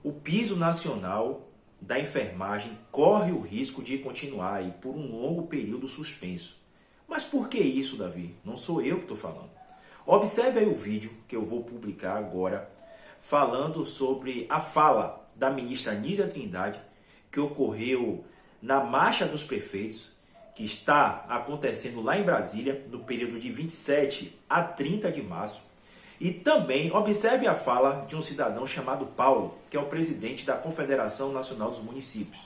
O piso nacional da enfermagem corre o risco de continuar aí por um longo período suspenso. Mas por que isso, Davi? Não sou eu que estou falando. Observe aí o vídeo que eu vou publicar agora, falando sobre a fala da ministra Nízia Trindade, que ocorreu na Marcha dos Prefeitos, que está acontecendo lá em Brasília, no período de 27 a 30 de março. E também observe a fala de um cidadão chamado Paulo, que é o presidente da Confederação Nacional dos Municípios.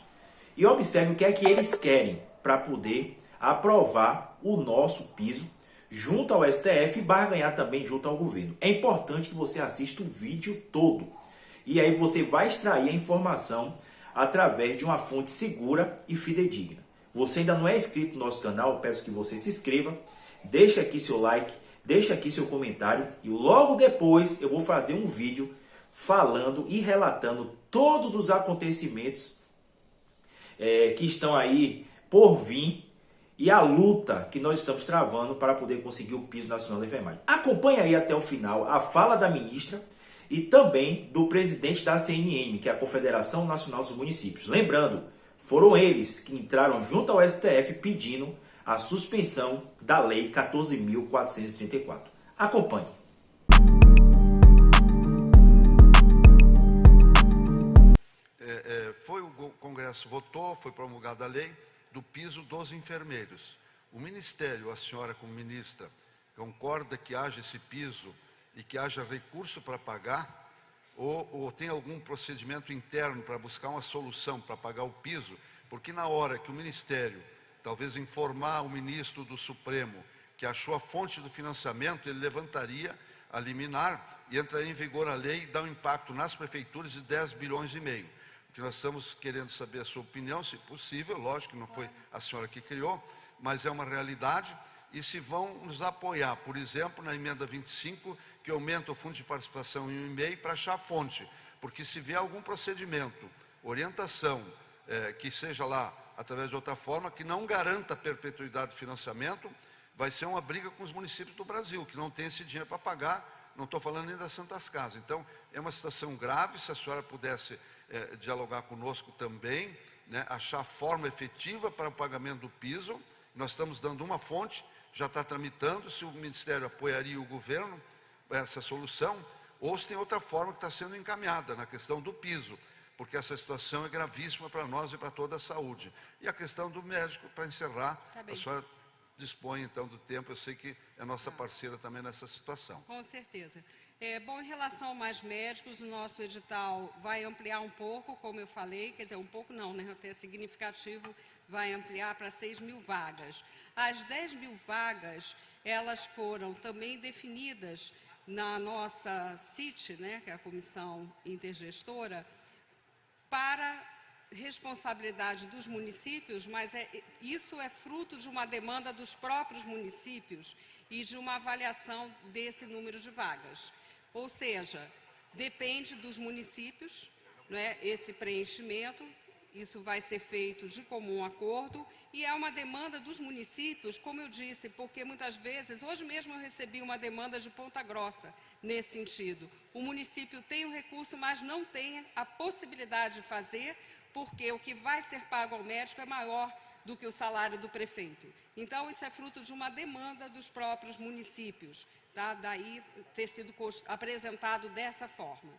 E observe o que é que eles querem para poder aprovar o nosso piso junto ao STF e barganhar também junto ao governo. É importante que você assista o vídeo todo. E aí você vai extrair a informação através de uma fonte segura e fidedigna. Você ainda não é inscrito no nosso canal, peço que você se inscreva, deixa aqui seu like, deixa aqui seu comentário e logo depois eu vou fazer um vídeo falando e relatando todos os acontecimentos que estão aí por vir e a luta que nós estamos travando para poder conseguir o piso nacional da enfermagem. Acompanhe aí até o final a fala da ministra e também do presidente da CNM, que é a Confederação Nacional dos Municípios. Lembrando, foram eles que entraram junto ao STF pedindo a suspensão da Lei 14.434. Acompanhe. O Congresso votou, foi promulgada a lei do piso dos enfermeiros. O Ministério, a senhora como ministra, concorda que haja esse piso e que haja recurso para pagar? Ou tem algum procedimento interno para buscar uma solução para pagar o piso? Porque na hora que o Ministério talvez informar o ministro do Supremo que achou a fonte do financiamento, ele levantaria a liminar e entraria em vigor a lei e dá um impacto nas prefeituras de 10 bilhões e meio. O que nós estamos querendo saber a sua opinião, se possível, lógico que não foi a senhora que criou, mas é uma realidade, e se vão nos apoiar, por exemplo, na emenda 25, que aumenta o fundo de participação em 1,5 para achar a fonte, porque se vier algum procedimento, orientação, que seja lá através de outra forma, que não garanta a perpetuidade do financiamento, vai ser uma briga com os municípios do Brasil, que não tem esse dinheiro para pagar, não estou falando nem das Santas Casas. Então, é uma situação grave, se a senhora pudesse dialogar conosco também, né, achar forma efetiva para o pagamento do piso. Nós estamos dando uma fonte, já está tramitando, se o Ministério apoiaria o governo essa solução, ou se tem outra forma que está sendo encaminhada na questão do piso, porque essa situação é gravíssima para nós e para toda a saúde. E a questão do médico, para encerrar, a senhora dispõe então do tempo, eu sei que é nossa parceira também nessa situação. Com certeza. Bom, em relação a mais médicos, o nosso edital vai ampliar um pouco, como eu falei, quer dizer, um pouco não, né, até significativo, vai ampliar para 6.000 vagas. As 10.000 vagas, elas foram também definidas na nossa CIT, né, que é a Comissão Intergestora, para responsabilidade dos municípios, mas isso é fruto de uma demanda dos próprios municípios e de uma avaliação desse número de vagas. Ou seja, depende dos municípios, né, esse preenchimento, isso vai ser feito de comum acordo e é uma demanda dos municípios, como eu disse, porque muitas vezes, hoje mesmo eu recebi uma demanda de Ponta Grossa nesse sentido. O município tem o recurso, mas não tem a possibilidade de fazer, porque o que vai ser pago ao médico é maior do que o salário do prefeito. Então, isso é fruto de uma demanda dos próprios municípios, tá? Daí ter sido apresentado dessa forma.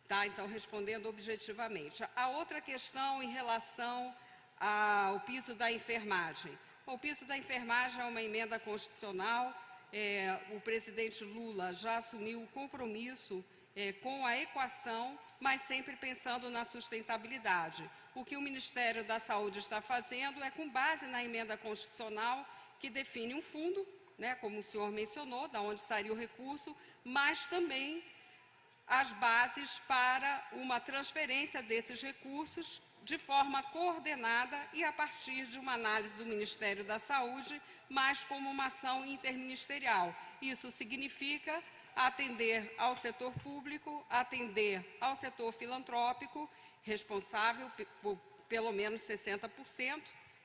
Tá? Então, respondendo objetivamente. A outra questão em relação ao piso da enfermagem. Bom, o piso da enfermagem é uma emenda constitucional. O presidente Lula já assumiu o compromisso com a equação, mas sempre pensando na sustentabilidade. O que o Ministério da Saúde está fazendo é com base na emenda constitucional que define um fundo, né, como o senhor mencionou, da onde sairia o recurso, mas também as bases para uma transferência desses recursos de forma coordenada e a partir de uma análise do Ministério da Saúde, mas como uma ação interministerial. Isso significa atender ao setor público, atender ao setor filantrópico, responsável por pelo menos 60%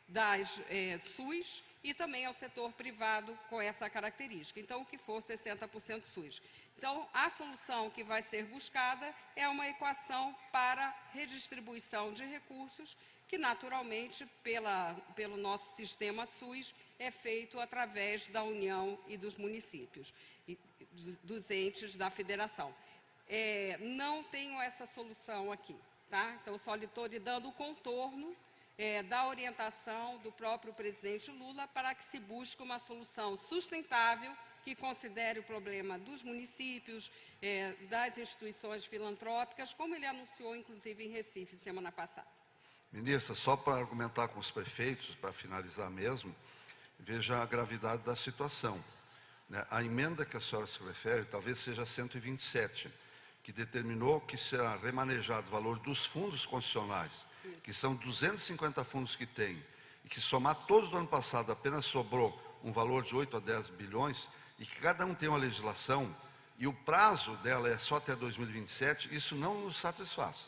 das SUS, e também ao setor privado com essa característica. Então, o que for 60% SUS. Então, a solução que vai ser buscada é uma equação para redistribuição de recursos, que naturalmente, pelo nosso sistema SUS, é feito através da União e dos municípios, e dos entes da federação. Não tenho essa solução aqui, tá? Então, só lhe estou lhe dando o contorno da orientação do próprio presidente Lula para que se busque uma solução sustentável que considere o problema dos municípios, das instituições filantrópicas, como ele anunciou, inclusive, em Recife, semana passada. Ministra, só para argumentar com os prefeitos, para finalizar mesmo, veja a gravidade da situação, né? A emenda que a senhora se refere talvez seja a 127, que determinou que será remanejado o valor dos fundos constitucionais, isso, que são 250 fundos que tem, e que somar todos do ano passado apenas sobrou um valor de 8 a 10 bilhões, e que cada um tem uma legislação, e o prazo dela é só até 2027, isso não nos satisfaz,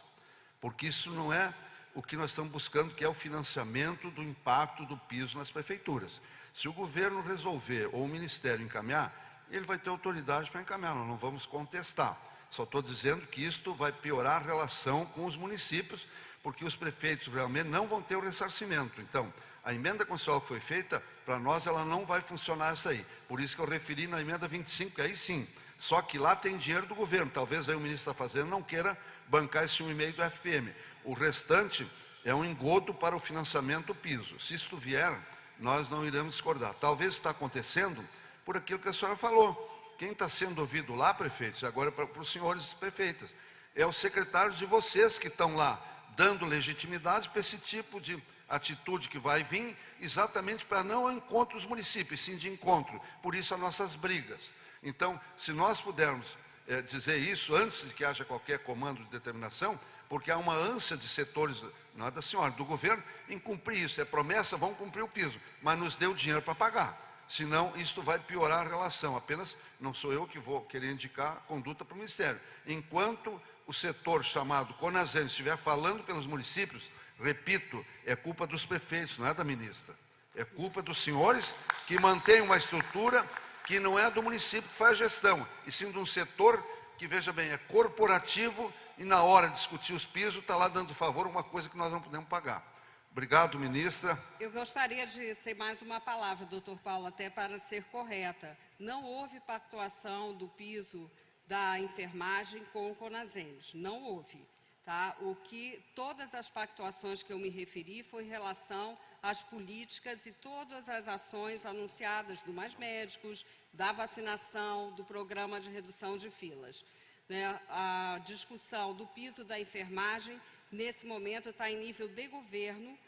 porque isso não é o que nós estamos buscando, que é o financiamento do impacto do piso nas prefeituras. Se o governo resolver, ou o Ministério encaminhar, ele vai ter autoridade para encaminhar, nós não vamos contestar. Só estou dizendo que isto vai piorar a relação com os municípios, porque os prefeitos realmente não vão ter o ressarcimento. Então, a emenda constitucional que foi feita, para nós ela não vai funcionar essa aí. Por isso que eu referi na emenda 25, que aí sim. Só que lá tem dinheiro do governo. Talvez aí o ministro da Fazenda não queira bancar esse 1,5 do FPM. O restante é um engodo para o financiamento do piso. Se isto vier, nós não iremos discordar. Talvez está acontecendo por aquilo que a senhora falou. Quem está sendo ouvido lá, prefeitos, agora para os senhores prefeitas, é os secretários de vocês que estão lá, dando legitimidade para esse tipo de atitude que vai vir, exatamente para não encontro os municípios, sim de encontro. Por isso as nossas brigas. Então, se nós pudermos dizer isso antes de que haja qualquer comando de determinação, porque há uma ânsia de setores, não é da senhora, do governo, em cumprir isso. É promessa, vão cumprir o piso, mas nos dê o dinheiro para pagar. Senão, isto vai piorar a relação. Apenas, não sou eu que vou querer indicar a conduta para o Ministério. Enquanto o setor chamado CONASEM estiver falando pelos municípios, repito, é culpa dos prefeitos, não é da ministra. É culpa dos senhores que mantêm uma estrutura que não é do município que faz a gestão, e sim de um setor que, veja bem, é corporativo e na hora de discutir os pisos está lá dando favor a uma coisa que nós não podemos pagar. Obrigado, ministra. Eu gostaria de ter mais uma palavra, doutor Paulo, até para ser correta. Não houve pactuação do piso da enfermagem com o CONASENS, não houve. Tá? Todas as pactuações que eu me referi foi em relação às políticas e todas as ações anunciadas do Mais Médicos, da vacinação, do programa de redução de filas. Né? A discussão do piso da enfermagem, nesse momento, está em nível de governo,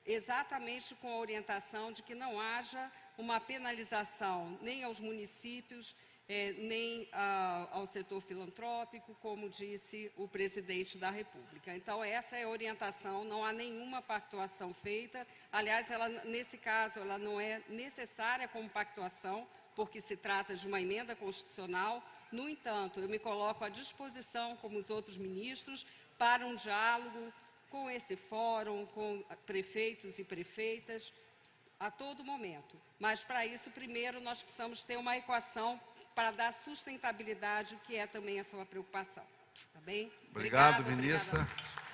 exatamente com a orientação de que não haja uma penalização nem aos municípios, nem ao setor filantrópico, como disse o presidente da República. Então, essa é a orientação, não há nenhuma pactuação feita. Aliás, nesse caso, ela não é necessária como pactuação, porque se trata de uma emenda constitucional. No entanto, eu me coloco à disposição, como os outros ministros, para um diálogo com esse fórum, com prefeitos e prefeitas, a todo momento. Mas, para isso, primeiro, nós precisamos ter uma equação para dar sustentabilidade, que é também a sua preocupação. Tá bem? Obrigado, ministra. Obrigada.